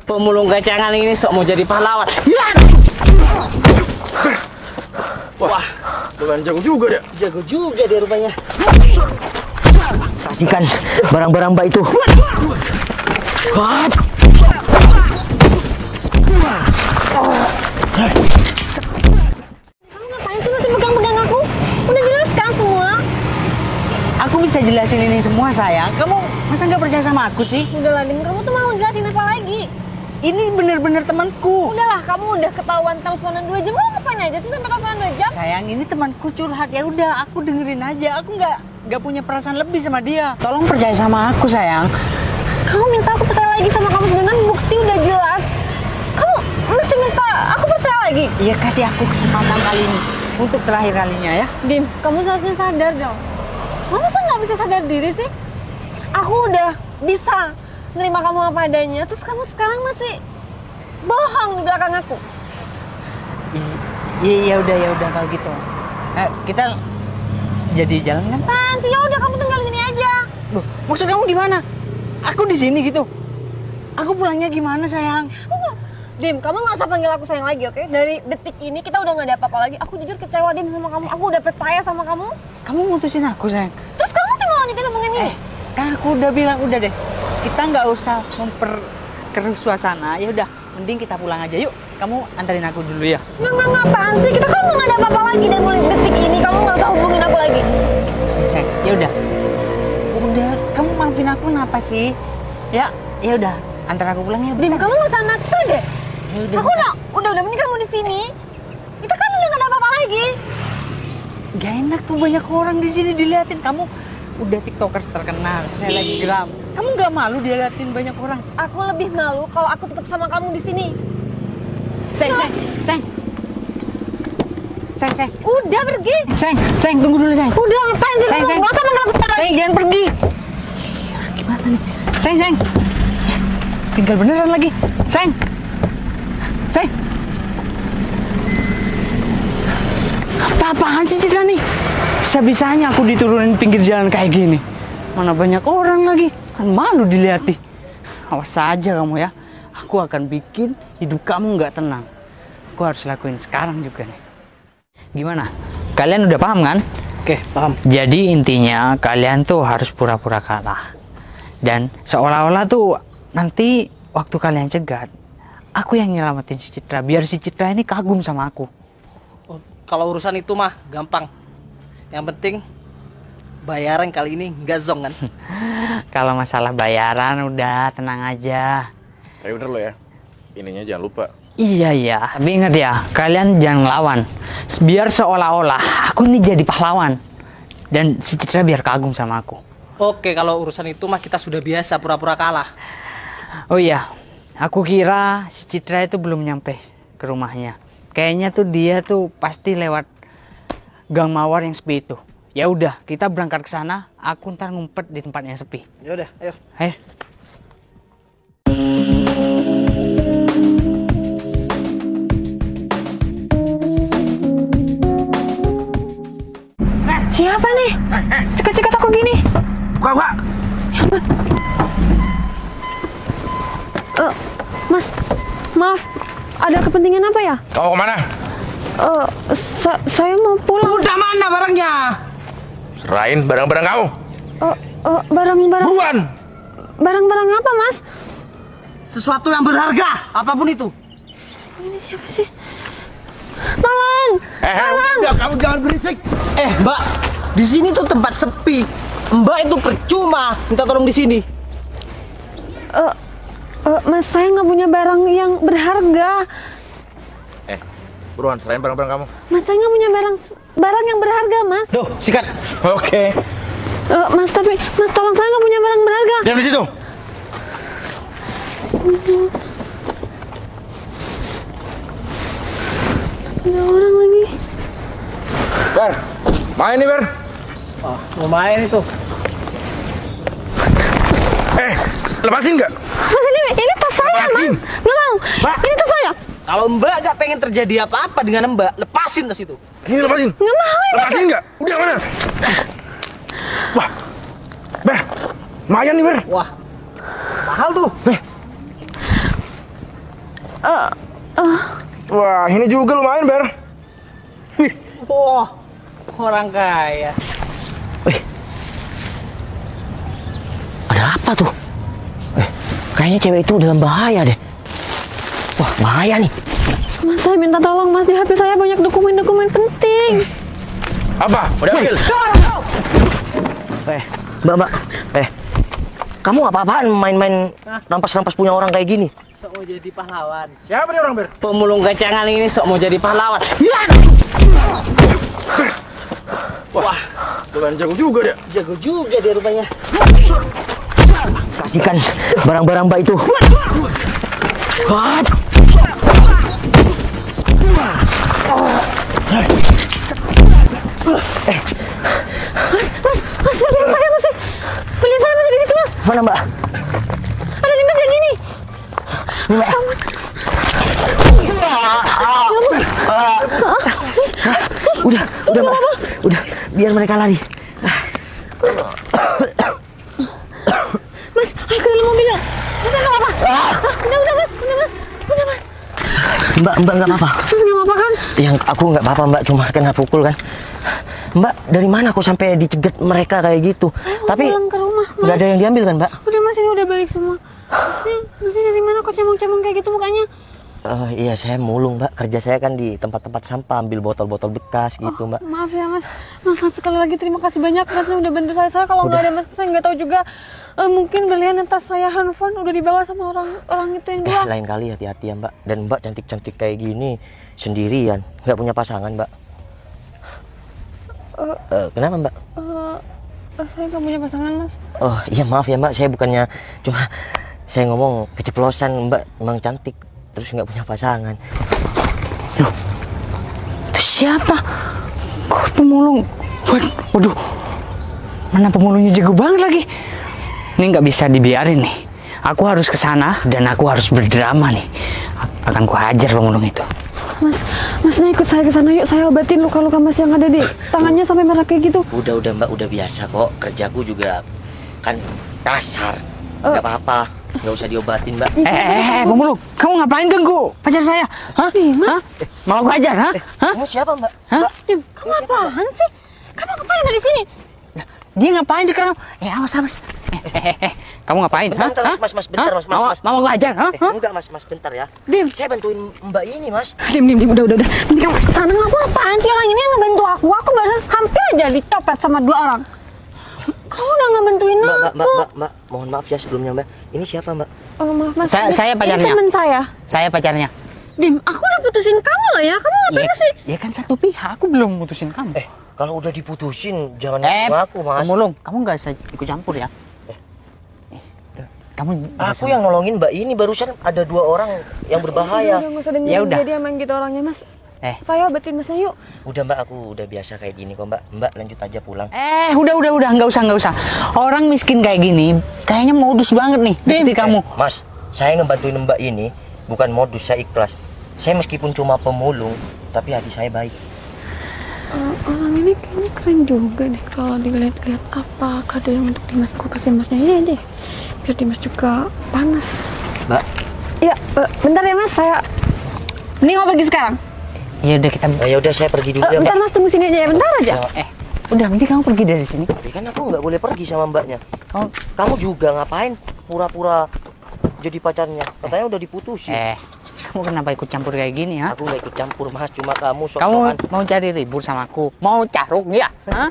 Pemulung kacangan ini sok mau jadi pahlawan. Ya! Wah, lumayan jago juga dia. Jago juga dia rupanya. Kasihkan barang-barang Mbak itu. Kamu ngapain sih masih pegang-pegang aku? Udah jelas kan semua? Aku bisa jelasin ini semua sayang. Kamu masa nggak percaya sama aku sih? Udah lah, Dim, kamu tuh mau jelasin apa lagi? Ini bener-bener temanku. Udahlah, kamu udah ketahuan teleponan 2 jam. Kamu ngapain aja sih sampai teleponan 2 jam? Sayang, ini temanku curhat. Ya udah, aku dengerin aja. Aku nggak punya perasaan lebih sama dia. Tolong percaya sama aku sayang. Kamu minta aku percaya lagi sama kamu sedangkan bukti udah jelas. Kamu mesti minta aku percaya lagi. Iya, kasih aku kesempatan kali ini untuk terakhir kalinya ya. Dim, kamu seharusnya sadar dong. Kamu masa nggak bisa sadar diri sih? Aku udah bisa nerima kamu apa adanya, terus kamu sekarang masih bohong di belakang aku. Iya udah kalau gitu. Kita jadi jalan kan? Apaan sih? Ya udah kamu tinggal di sini aja. Loh, maksud kamu di mana? Aku di sini gitu. Aku pulangnya gimana sayang? Dim, kamu nggak usah panggil aku sayang lagi, oke? Dari detik ini kita udah nggak ada apa-apa lagi. Aku jujur kecewa, Dim, sama kamu. Aku udah percaya sama kamu. Kamu mutusin aku sayang. Terus kamu masih mau lanjutin hubungan ini? Kan aku udah bilang udah deh. Kita nggak usah memperkeruh suasana. Ya udah, mending kita pulang aja yuk. Kamu antarin aku dulu ya. Nggak apaan sih? Kita kan nggak ada apa-apa lagi dan mulai detik ini kamu nggak usah hubungin aku lagi. Sayang, ya udah. Udah, kamu maafin aku kenapa sih? Ya udah, antar aku pulang ya. Dim, kamu nggak usah naksa deh. Ya udah. Aku udah mending kamu di sini. Kita kan udah nggak ada apa-apa lagi. Gak enak tuh banyak orang di sini diliatin. Kamu udah tiktokers terkenal, selebgram. Kamu nggak malu diliatin banyak orang? Aku lebih malu kalau aku tetap sama kamu di sini. Sayang. Udah pergi. Sayang, tunggu dulu sayang. Udah ngapain sih kamu? Sayang. Nggak usah panggil aku lagi. Sayang, jangan pergi. Gimana nih? Sayang. Tinggal beneran lagi. Sayang. Apa-apaan sih Citra nih? Bisa-bisanya aku diturunin pinggir jalan kayak gini. Mana banyak orang lagi. Kan malu diliati. Awas saja kamu ya. Aku akan bikin hidup kamu nggak tenang. Aku harus lakuin sekarang juga nih. Gimana? Kalian udah paham kan? Oke, paham. Jadi intinya kalian tuh harus pura-pura kalah. Dan seolah-olah tuh nanti waktu kalian cegat, aku yang nyelamatin si Citra. Biar si Citra ini kagum sama aku. Oh, kalau urusan itu mah gampang. Yang penting bayaran kali ini nggak zong kan? Kalau masalah bayaran udah tenang aja. Tapi bener lo ya, ininya jangan lupa. Iya. Tapi ingat ya, kalian jangan ngelawan. Biar seolah-olah aku nih jadi pahlawan. Dan si Citra biar kagum sama aku. Oke, kalau urusan itu mah kita sudah biasa pura-pura kalah. Oh iya, aku kira si Citra itu belum nyampe ke rumahnya. Kayaknya tuh dia tuh pasti lewat gang mawar yang sepi itu. Ya udah, kita berangkat ke sana. Aku ntar ngumpet di tempat yang sepi. Ya udah, ayo. Ayo. Siapa nih? Cekat-cekat aku gini. Buka. Ya ampun. Mas, maaf. Ada kepentingan apa ya? Kamu kemana? Saya mau pulang. Udah mana barangnya? Serahin barang-barang kamu. Barang-barang. Buruan. Barang-barang apa, Mas? Sesuatu yang berharga, apapun itu. Ini siapa sih? Tolong! Udah kamu jangan berisik. Mbak, di sini tuh tempat sepi. Mbak itu percuma minta tolong di sini. Mas, saya nggak punya barang yang berharga. Buruan serahin barang-barang kamu. Mas, saya nggak punya barang yang berharga, Mas. Duh, sikat. Oke. Mas, tolong, saya nggak punya barang berharga. Diam di situ. Ada orang lagi. Ber, main nih Ber. Oh, mau main itu. Lepasin nggak? Mas, ini tas saya, Lepasin. Mas. Nggak mau. Pak. Ini tas saya. Kalau Mbak gak pengen terjadi apa-apa dengan Mbak, lepasin tas itu. Sini lepasin. Nggak mau ini. Lepasin nggak? Udah mana? Wah, Ber, lumayan nih Ber. Wah, mahal tuh. Wah, ini juga lumayan, Ber. Wah, orang kaya. Ada apa tuh? Kayaknya cewek itu dalam bahaya deh. Wah, bahaya nih. Mas, saya minta tolong Mas, di HP saya banyak dokumen-dokumen penting. Apa? Udah ambil? Mbak. Kamu apa-apaan main-main rampas-rampas punya orang kayak gini? Sok mau jadi pahlawan. Siapa nih orang, Ber? Pemulung gacangan ini sok mau jadi pahlawan. Wah, lumayan jago juga dia. Jago juga dia rupanya. Kasihkan barang-barang Mbak itu. Mas, belian saya masih. Belian saya masih di situ, Mas. Mana Mbak? Ada di meja gini. Mbak. Udah Mbak. Udah, biar mereka lari. Mas, ayo ke dalam mobil. Mas, nggak apa-apa. Udah, Mas. Mbak nggak apa-apa. Mas, nggak apa-apa kan? Yang aku nggak apa-apa Mbak, cuma kena pukul kan. Mbak, dari mana aku sampai dicegat mereka kayak gitu? Saya mau Tapi pulang ke rumah, Mas. nggak ada yang diambil kan Mbak? Udah Mas, ini udah balik semua. Masnya dari mana kok cemong-cemong kayak gitu mukanya? Iya, saya mulung Mbak. Kerja saya kan di tempat-tempat sampah, ambil botol-botol bekas gitu Mbak. Maaf ya Mas. Mas, sekali lagi terima kasih banyak Mas udah bantu saya. Kalau nggak ada Mas, saya nggak tahu juga. Mungkin berlian tas saya, handphone udah dibawa sama orang itu yang dua. Lain kali hati-hati ya Mbak. Dan Mbak cantik-cantik kayak gini sendirian, nggak punya pasangan Mbak. Kenapa Mbak? Saya nggak punya pasangan Mas. Oh iya, maaf ya Mbak, saya bukannya, cuma saya ngomong keceplosan. Mbak memang cantik, terus nggak punya pasangan. Loh, itu siapa? Kok pemulung? Waduh, mana pemulungnya jago banget lagi. Ini nggak bisa dibiarin nih. Aku harus ke sana dan aku harus berdrama nih. Akan ku hajar pemulung itu. Masnya ikut saya ke sana yuk. Saya obatin luka-luka Mas yang ada di tangannya sampai merah kayak gitu. Udah Mbak, udah biasa kok. Kerjaku juga kan kasar. Nggak apa-apa, nggak usah diobatin Mbak. Pemulung, kamu ngapain ganggu pacar saya? Hah? Hah? Mau aku hajar? Hah? Kamu siapa Mbak? Hah? Mbak, Dim, kamu apaan sih? Kamu ngapain ada di sini? Dia ngapain di kerang? Awas. Kamu ngapain? bentar, Hah? Mas, bentar, Hah? Mas. Mau aku hajar? Hah? Enggak Mas, bentar ya. Dim. Saya bantuin Mbak ini Mas. Dim, udah. Ini kamu sana ngaku apaan sih? Orang ini yang ngebantu aku. Aku baru hampir aja dicopet sama 2 orang. Kamu udah ngebantuin aku. Mbak, mohon maaf ya sebelumnya Mbak. Ini siapa Mbak? Oh, maaf Mas. Saya pacarnya. Ini teman saya. Saya pacarnya. Dim, aku udah putusin kamu loh ya. Kamu ngapain sih? Ya kan satu pihak, aku belum mutusin kamu. Kalau udah diputusin jangan ngaku Mas. Pemulung, kamu nggak usah ikut campur ya. Kamu Aku yang nolongin Mbak ini, barusan ada 2 orang yang berbahaya. Udah, nggak usah dengerin Ya udah. dia main gitu orangnya Mas. Eh. Saya obatin Masnya yuk. Udah Mbak, aku udah biasa kayak gini kok Mbak. Mbak lanjut aja pulang. Udah, nggak usah. Orang miskin kayak gini, kayaknya modus banget nih. Bukti kamu. Mas, saya ngebantuin Mbak ini bukan modus, saya ikhlas. Saya meskipun cuma pemulung, tapi hati saya baik. Orang ini kayaknya keren juga deh kalau dilihat-lihat. Apa kado yang untuk Dimas aku kasih Masnya ini deh. Biar Dimas juga panas. Mbak, Iya, bentar ya Mas, saya ini mau pergi sekarang. Ya udah kita. ya udah saya pergi dulu ya Bentar Mbak. Mas, tunggu sini aja ya, bentar aja. Udah, nanti kamu pergi dari sini. Tapi kan aku nggak boleh pergi sama Mbaknya. Kamu juga ngapain pura-pura jadi pacarnya? Katanya udah diputusin. Kamu kenapa ikut campur kayak gini, ha? Aku nggak ikut campur Mas, cuma kamu Kamu sok-sokan. mau cari ribut sama aku? Mau caruk ya? Hah?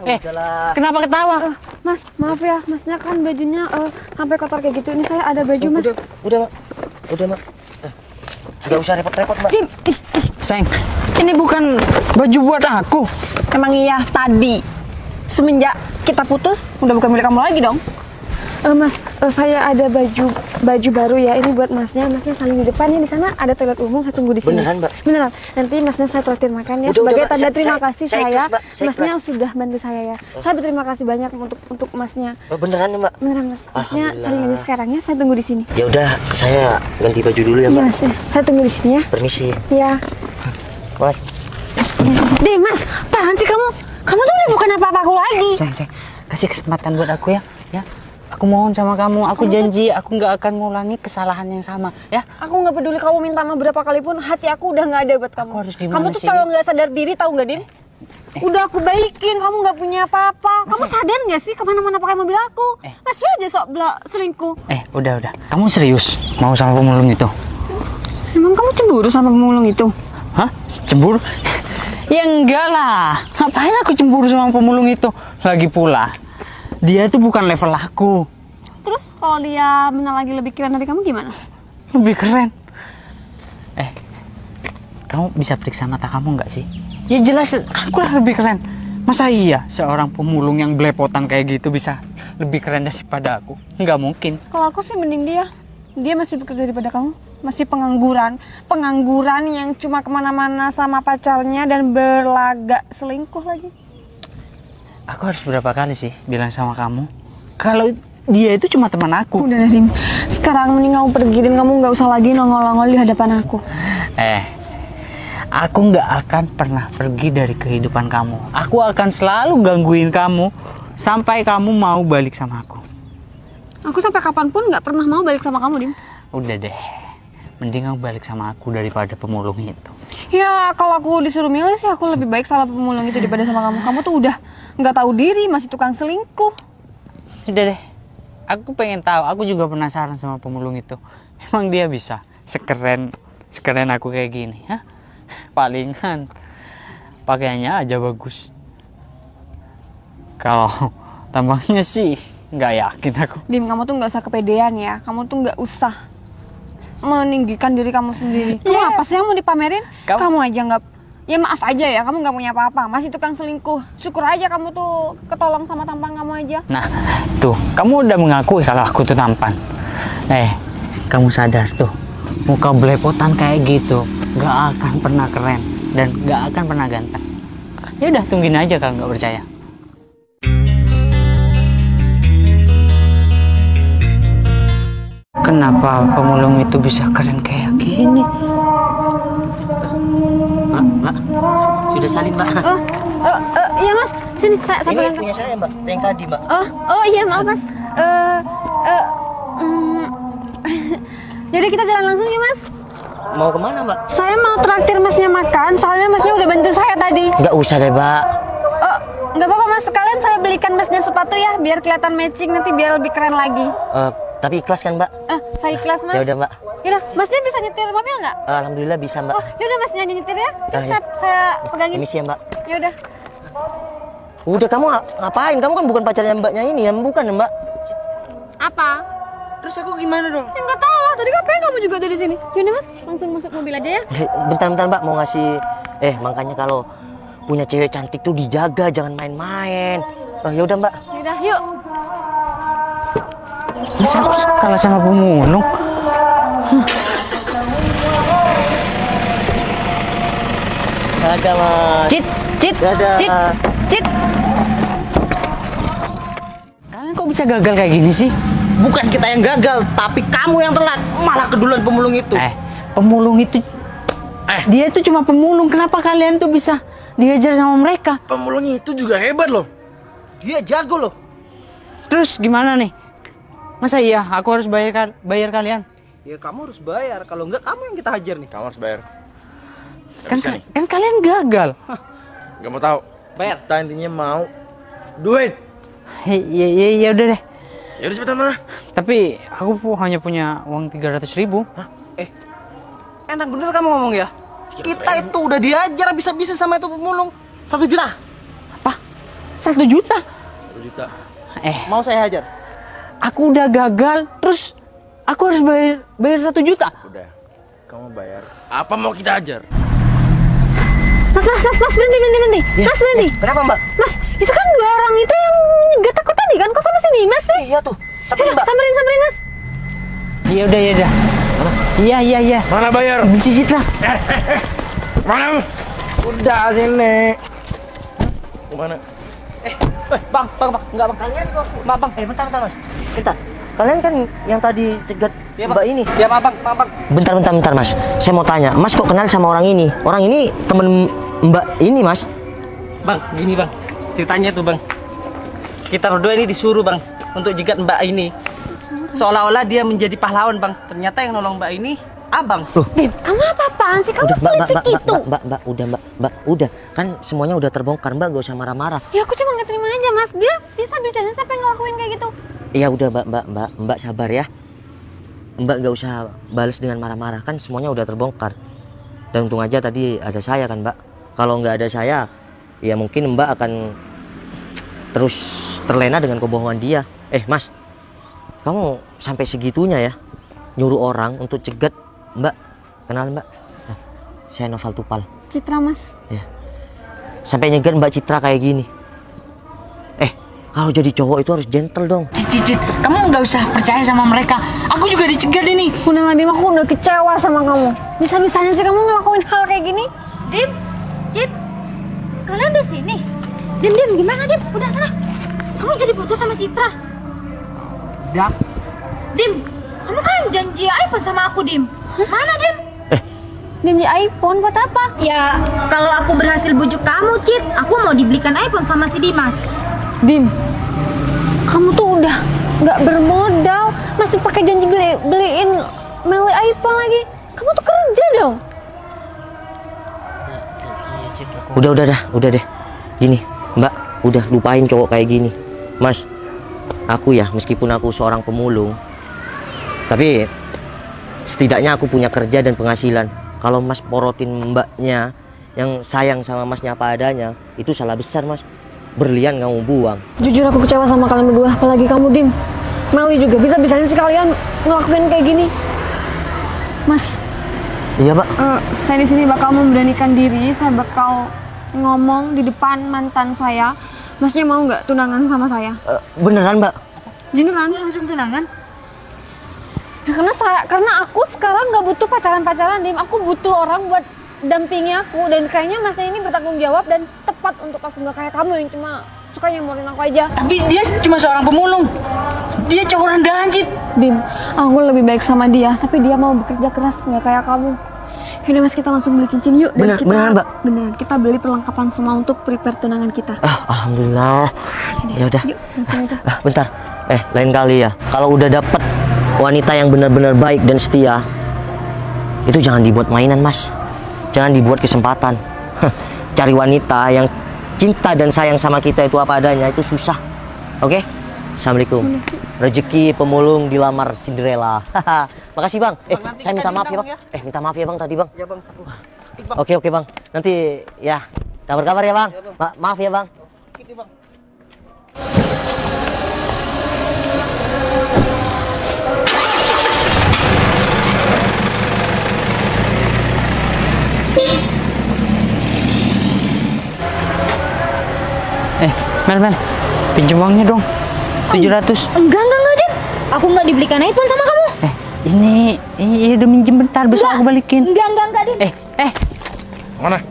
Udahlah. Kenapa ketawa? Mas, maaf ya, Masnya kan bajunya sampai kotor kayak gitu. Ini saya ada baju Mas. Udah Mbak. Nggak usah repot-repot Mbak. Dim, Sayang, ini bukan baju buat aku. emang iya tadi semenjak kita putus udah bukan milik kamu lagi dong. Mas, saya ada baju baru ya. Ini buat Masnya. Masnya saling di depan ya, di sana ada toilet umum. Saya tunggu di sini. Beneran, Mbak? Beneran. Nanti Masnya saya traktir makan ya. Udah, Sebagai Mbak. tanda terima Saya kasih ikhlas, Mbak. Saya Masnya ikhlas. sudah bantu saya ya. Saya berterima kasih banyak untuk Masnya. Beneran ya Mbak? Beneran Mas. Masnya Alhamdulillah. saling ini sekarang ya. Saya tunggu di sini. Ya udah, saya ganti baju dulu ya Iya Mbak. Mas. Ya. Saya tunggu di sini ya. Permisi, Iya. Mas. Deh Mas, apaan sih kamu? Kamu tuh bukan apa-apa aku lagi. Sayang, kasih kesempatan buat aku ya. Ya. Aku mohon sama kamu, aku janji aku nggak akan ngulangi kesalahan yang sama, ya. Aku nggak peduli kamu minta maaf berapa kali pun, hati aku udah nggak ada buat kamu. Aku harus gimana Kamu tuh sih? cowok nggak sadar diri, tahu nggak, Din? Udah aku baikin, kamu nggak punya apa-apa. Kamu sadar nggak sih kemana-mana pakai mobil aku? Masih aja sok selingkuh. Udah. Kamu serius mau sama pemulung itu? Emang kamu cemburu sama pemulung itu? Hah? Cemburu? Ya enggak lah. Ngapain aku cemburu sama pemulung itu? Lagi pula, dia itu bukan level aku. Terus kalau dia benar lagi lebih keren dari kamu gimana? Lebih keren. Kamu bisa periksa mata kamu nggak sih? Ya jelas aku lah lebih keren. Masa iya seorang pemulung yang belepotan kayak gitu bisa lebih keren daripada aku? Nggak mungkin. Kalau aku sih mending dia. Dia masih bekerja daripada kamu. Masih pengangguran. Pengangguran yang cuma kemana-mana sama pacarnya dan berlagak selingkuh lagi. Aku harus berapa kali sih bilang sama kamu? Kalau dia itu cuma teman aku. Udah, Rin. Sekarang mending kamu pergi dan kamu nggak usah lagi nongol-nongol di hadapan aku. Aku nggak akan pernah pergi dari kehidupan kamu. Aku akan selalu gangguin kamu sampai kamu mau balik sama aku. Aku sampai kapanpun nggak pernah mau balik sama kamu, Dim. Udah deh, mending kamu balik sama aku daripada pemulung itu. Ya, kalau aku disuruh milih sih aku lebih baik sama pemulung itu daripada sama kamu. Kamu tuh udah nggak tahu diri, masih tukang selingkuh. Sudah deh, aku pengen tahu. Aku juga penasaran sama pemulung itu. Emang dia bisa sekeren aku kayak gini, hah? Palingan pakaiannya aja bagus. Kalau tampangnya sih nggak yakin aku. Dim, kamu tuh nggak usah kepedean ya. Kamu tuh nggak usah meninggikan diri kamu sendiri. Kamu apa sih yang mau dipamerin? Kamu aja nggak. Ya maaf aja ya, kamu nggak punya apa-apa. Masih tukang selingkuh. Syukur aja kamu tuh ketolong sama tampang kamu aja. Nah, tuh kamu udah mengakui kalau aku tuh tampan. Kamu sadar tuh, muka belepotan kayak gitu nggak akan pernah keren dan nggak akan pernah ganteng. Ya udah, tungguin aja kalau nggak percaya. Kenapa pemulung itu bisa keren kayak gini? Mbak, sudah salin, Mbak. Iya mas, sini saya Ini pegang. punya saya, Mbak. Yang tadi, Mbak. Oh iya maaf mas. Jadi kita jalan langsung ya mas. Mau kemana, Mbak? Saya mau traktir masnya makan, soalnya masnya udah bantu saya tadi. Nggak usah deh, Mbak. Oh, nggak apa-apa mas, sekalian saya belikan masnya sepatu ya, biar kelihatan matching nanti biar lebih keren lagi. Tapi ikhlas kan, Mbak? Saya ikhlas mas. Ya udah, Mbak. Yaudah, masnya bisa nyetir mobil nggak? Alhamdulillah bisa, Mbak. Oh, yaudah masnya aja nyetir ya. Ya. Saya pegangin. Permisi ya, Mbak. Yaudah. Udah, kamu ngapain? Kamu kan bukan pacarnya Mbaknya ini, ya bukan, Mbak? Apa? Terus aku gimana dong? Ya nggak tahu lah, tadi ngapain kamu juga ada di sini? Yaudah mas, langsung masuk mobil aja ya. Bentar, Mbak, mau ngasih. Makanya kalau punya cewek cantik tuh dijaga, jangan main-main. Ya udah, Mbak. Yaudah, yuk. Masa aku kalah sama pemulung? Dadah, Mas. Cit. Dadah. Cit. Kalian kok bisa gagal kayak gini sih? Bukan kita yang gagal, tapi kamu yang telat. Malah keduluan pemulung itu. Pemulung itu. Dia itu cuma pemulung. Kenapa kalian tuh bisa diajar sama mereka? Pemulungnya itu juga hebat loh. Dia jago loh. Terus gimana nih? Masa iya aku harus bayar kalian? Ya kamu harus bayar. Kalau enggak kamu yang kita hajar nih. Kamu harus bayar. Kan kalian gagal. Gak mau tahu. Bayar. Kita intinya mau duit. Ya udah deh. Ya udah cepetan mana? Tapi aku hanya punya uang 300.000. Enak bener kamu ngomong ya. Kita itu udah diajar bisa-bisa sama itu pemulung. 1 juta. Apa? 1 juta? 1 juta. Mau saya hajar. Aku udah gagal, terus aku harus bayar 1 juta. Udah. Kamu bayar. Apa mau kita ajar? Mas, berhenti. Mas, berhenti. Kenapa, Mbak? Mas, itu kan 2 orang itu yang gak takut tadi kan? Kok sama sini, Mas sih? Iya tuh. Sampai, Yaudah, Mbak. samperin, Mas. Ya udah. Iya. Mana bayar? Ambil sisip lah. Mana? Udah sini. Kemana? Bang, enggak bang. Kalian kok. Bang. Bentar, Mas. Bentar. Kalian kan yang tadi cegat Ya, Mbak ini. Ya, bang. Bentar, Mas. Saya mau tanya, Mas kok kenal sama orang ini? Orang ini temen Mbak ini, Mas. Bang, gini bang. Ceritanya tuh bang. Kita berdua ini disuruh bang untuk jegat Mbak ini. Seolah-olah dia menjadi pahlawan, Bang. Ternyata yang nolong Mbak ini abang. Dim, kamu apa-apaan sih? Kamu Udah, selicik itu. Mbak, udah. Kan semuanya udah terbongkar, Mbak, gak usah marah-marah. Ya aku cuma nggak terima aja, Mas. Dia bisa-bisanya sampai ngelakuin kayak gitu. Iya udah, Mbak sabar ya. Mbak gak usah balas dengan marah-marah, kan semuanya udah terbongkar. Dan untung aja tadi ada saya kan, Mbak. Kalau nggak ada saya, ya mungkin Mbak akan terus terlena dengan kebohongan dia. Mas, kamu sampai segitunya ya nyuruh orang untuk cegat Mbak. Kenal Mbak? Nah, saya Noval Tupal. Citra, Mas. Ya. Sampai nyegat Mbak Citra kayak gini. Kalau jadi cowok itu harus gentle dong. Cicit, kamu nggak usah percaya sama mereka. Aku juga dicegat ini. Udah Dim, aku udah kecewa sama kamu. Bisa-bisanya sih kamu ngelakuin hal kayak gini. Dim, Cit, kalian di sini. Dim, gimana Dim? Udah sana. Kamu jadi putus sama Citra. Udah. Dim, kamu kan janji iPhone sama aku, Dim. Mana, Dim? Janji iPhone buat apa? Ya, kalau aku berhasil bujuk kamu, Cit, aku mau dibelikan iPhone sama si Dimas. Dim, kamu tuh udah nggak bermodal, masih pakai janji beliin Meli iPhone lagi. Kamu tuh kerja dong. Udah deh. Gini, Mbak, udah lupain cowok kayak gini. Mas, aku ya meskipun aku seorang pemulung, tapi setidaknya aku punya kerja dan penghasilan. Kalau Mas porotin Mbaknya yang sayang sama Masnya apa adanya, itu salah besar, Mas. Berlian kamu buang. Jujur aku kecewa sama kalian berdua, apalagi kamu, Dim. Meli juga bisa-bisanya sih kalian ngelakuin kayak gini. Mas. Iya, Pak. Saya di sini bakal memberanikan diri, saya bakal ngomong di depan mantan saya. Masnya mau nggak tunangan sama saya? Beneran, Mbak? Beneran, langsung tunangan? Ya, karena aku sekarang nggak butuh pacaran-pacaran, Dim. Aku butuh orang buat dampingi aku, dan kayaknya Masnya ini bertanggung jawab dan tepat untuk aku, nggak kayak kamu yang cuma suka nyamurin aku aja. Tapi dia cuma seorang pemulung. Dia cowok rendahan, Cit. Dim, aku lebih baik sama dia, tapi dia mau bekerja keras, nggak kayak kamu. Yaudah Mas, kita langsung beli cincin yuk. Dan Beneran, Mbak? Beneran, kita beli perlengkapan semua untuk prepare tunangan kita. Alhamdulillah. Ya udah. Yuk, langsung aja. Bentar. Lain kali ya. Kalau udah dapet wanita yang benar-benar baik dan setia, itu jangan dibuat mainan, Mas. Jangan dibuat kesempatan. Cari wanita yang cinta dan sayang sama kita itu apa adanya, itu susah. Oke? Assalamualaikum. Rezeki pemulung dilamar Cinderella. Makasih, Bang. Saya minta maaf ya, Bang. Minta maaf ya, Bang, tadi, Bang. Ya, Bang. Oke, Bang. Nanti ya kabar-kabar ya, Bang. Maaf ya, Bang. Bang. Mel, pinjam uangnya dong. 700. Enggak, Dim. Aku nggak dibelikan iPhone sama kamu. Ini udah minjem bentar, besok aku balikin. Enggak, Dim. Mana?